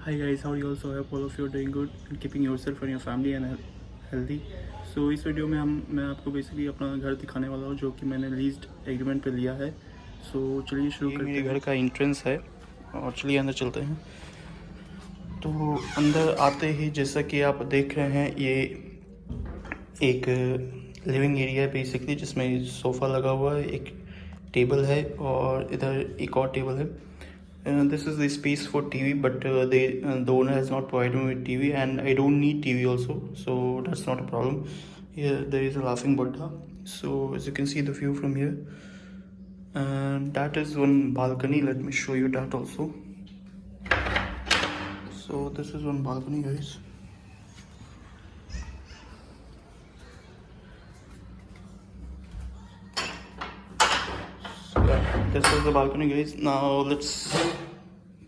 Hi guys, how are you all? So I hope all of you are doing good and keeping yourself and your family and healthy. So इस video में मैं आपको basically अपना घर दिखाने वाला हूँ जो कि मैंने लीज्ड एग्रीमेंट पे लिया है. सो चलिए शुरू करते हैं. मेरे घर का एंट्रेंस है और चलिए अंदर चलते हैं. तो अंदर आते ही जैसा कि आप देख रहे हैं ये एक लिविंग एरिया है बेसिकली, जिसमें सोफ़ा लगा हुआ है, एक टेबल है और इधर एक और टेबल है. This is the space for TV, but the owner has not provided me with TV, and I don't need TV also, so that's not a problem. Here there is a laughing Buddha. So as you can see the view from here, and that is one balcony. Let me show you that also. So this is one balcony, guys. This was the balcony, guys. Now let's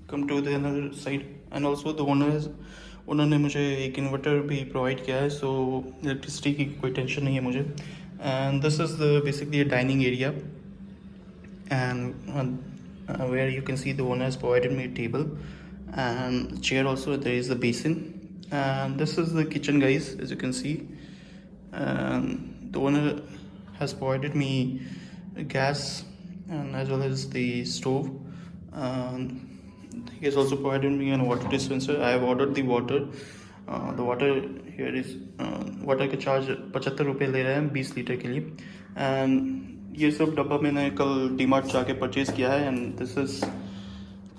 come to the another side. And also the उन्होंने मुझे एक inverter भी provide किया है, सो electricity की कोई tension नहीं है मुझे. And this is the basically a dining area, and where you can see the owner has provided me a table and chair also. There is a basin, and this is the kitchen, guys, as you can see. And the owner has provided me gas and as well as the stove. He has also provided me a water dispenser. I have ordered the water. The water here is water का charge 75 रुपये ले रहे हैं 20 litre के लिए. And ये सब डब्बा मैंने कल डीमार्ट जाके परचेज़ किया है. एंड दिस इज़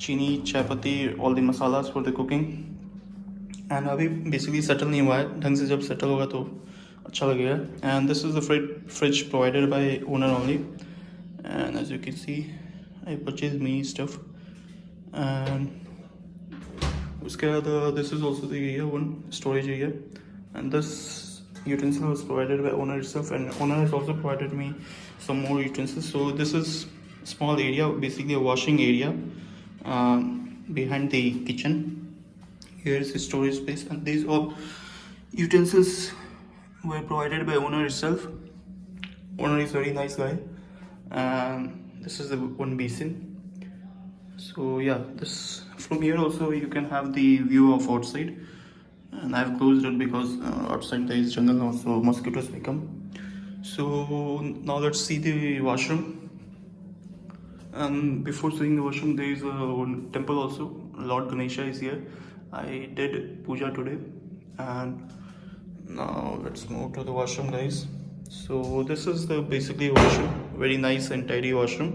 चीनी, चायपत्ती, all the masalas for the cooking. And अभी बेसिकली सेटल नहीं हुआ है, ढंग से जब सेटल होगा तो अच्छा लगेगा. And this is the fridge provided by owner only. And as you can see, I purchased many stuff. And उसके बाद this is also the area, one storage area, and this utensil was provided by owner itself, and owner has also provided me some more utensils. So this is small area, basically a washing area behind the kitchen. Here is the storage space, and these all utensils were provided by owner itself. Owner is very nice guy. And this is the one basin. So yeah, this from here also you can have the view of outside, and I've closed it because outside there is jungle now, so mosquitoes may come. So now let's see the washroom. And before seeing the washroom, there is one temple also. Lord Ganesha is here. I did puja today. And now let's move to the washroom, guys. So this is the basically washroom, very nice and tidy washroom,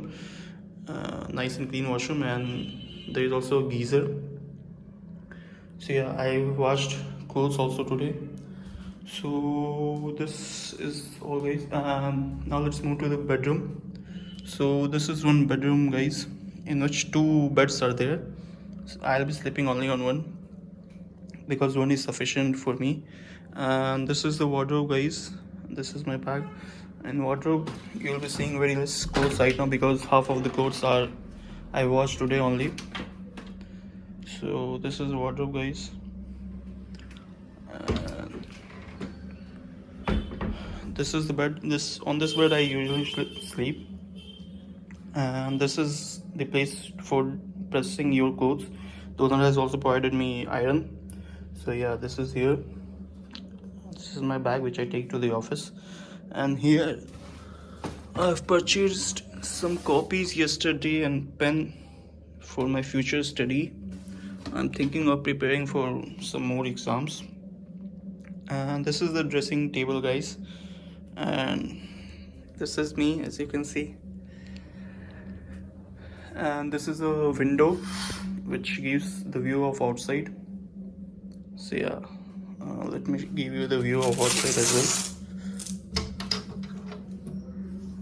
nice and clean washroom, and there is also a geyser. So yeah, I washed clothes also today. So this is all, guys. Now let's move to the bedroom. So this is one bedroom, guys, in which 2 beds are there. So I'll be sleeping only on one because one is sufficient for me. And this is the wardrobe, guys. This is my bag. And wardrobe, you'll be seeing very less clothes right now because half of the clothes are I washed today only. So this is the wardrobe, guys. This is the bed. On this bed I usually sleep. And this is the place for pressing your clothes. The owner has also provided me iron. So yeah, this is here. This is my bag which I take to the office. And here I've purchased some copies yesterday and pen for my future study. I'm thinking of preparing for some more exams. And this is the dressing table, guys. And this is me, as you can see. And this is a window which gives the view of outside. So yeah, let me give you the view of outside as well.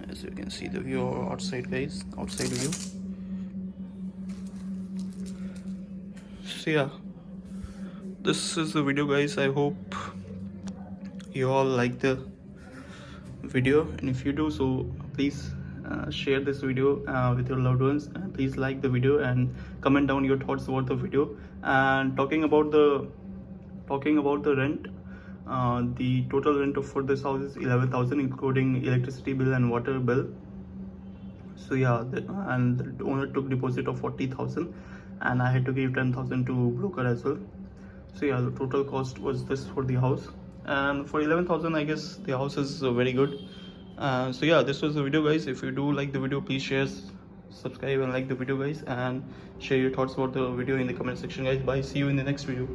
As you can see the view of outside, guys, outside view. So yeah, this is the video, guys. I hope you all like the video, and if you do so, please share this video with your loved ones, and please like the video and comment down your thoughts about the video. And talking about the rent, the total rent for this house is 11,000 including electricity bill and water bill. So yeah, and the owner took deposit of 40,000. and I had to give 10,000 to broker as well. So yeah, the total cost was this for the house, and for 11,000 I guess the house is very good. So yeah, this was the video guys. If you do like the video, please share, subscribe and like the video guys, and share your thoughts about the video in the comment section guys. Bye, see you in the next video.